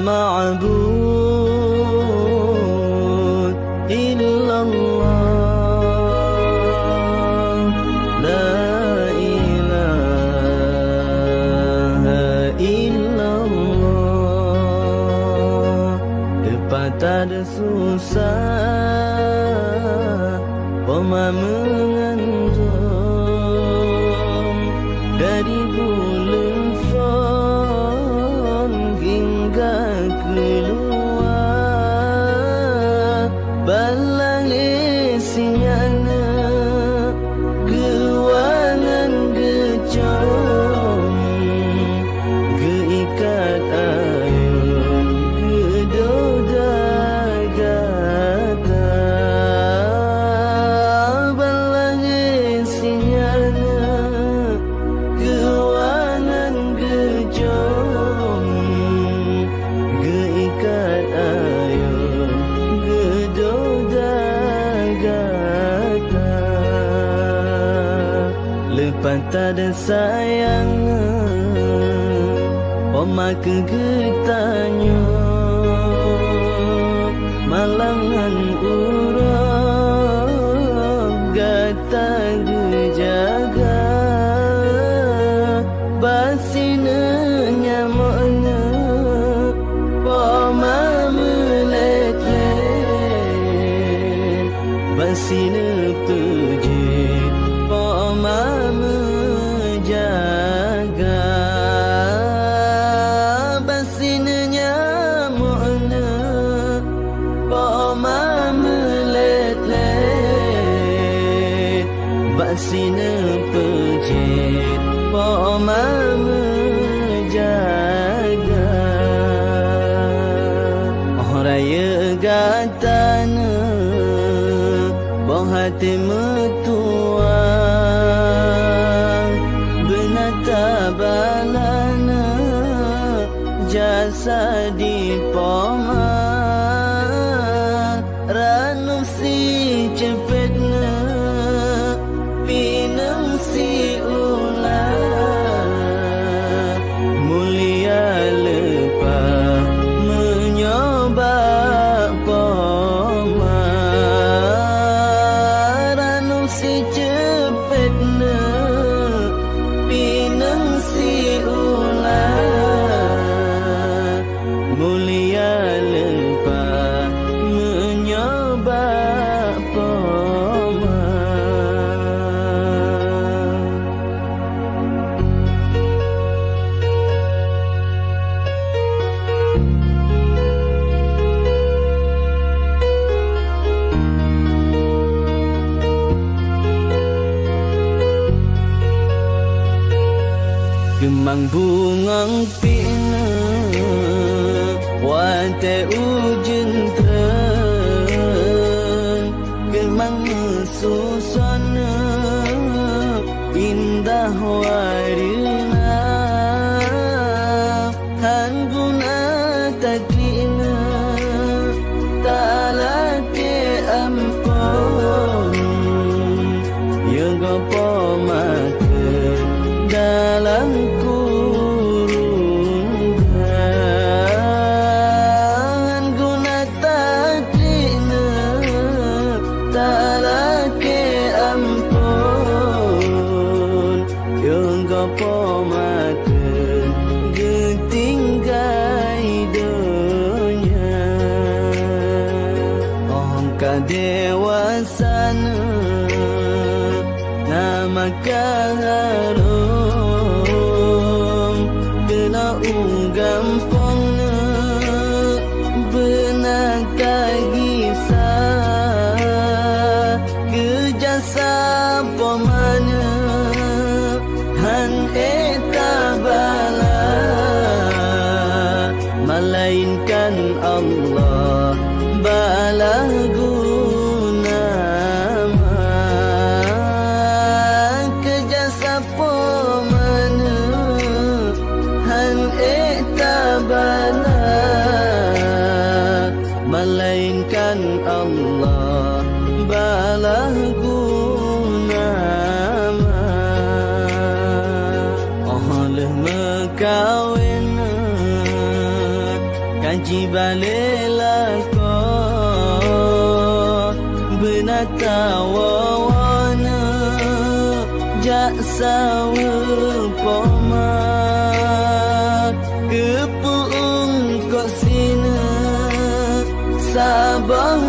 معبود إلا الله لا إله إلا الله. Lepas tak ada susah Oma menganjung dari bulan Fon hingga keluar balang isinya kewangan gecong geikat ayun gedodai gata balang isinya kewangan gecong geikat ayun gedodai gata. Lepas tak ada sayang Oma kegetanya malangan urang gata gejaga basina nyamanya Oma melet-let basina pejit Oma menjaga basina nyamukna Oma melet-let basina pejit Oma menjaga. Oh raya gatana Bong hati metua Benata balana Jasa di poma Ranum si cepetna Pinang si ular Mulia lepas menyoba poma Ranum si cepetna Pinang si ular Mulia lepas menyoba poma. Kemang bungang pina Wate ujen terang Kemang susana Indah warina Han guna taklina Talake ampun Yang gopo makan dalam kurungan guna taklina talake ampun yang gopo makan getinggai dunia ongka dewasana nama kaharum kena gampangna benak kisah kejasa pemana han eta bala melainkan Allah bala guna kejasa pemana han eta bala melainkan Allah bala guna oleh mekawin ngaji balela ko benatawana jaksa poma kepuung kok sina sabah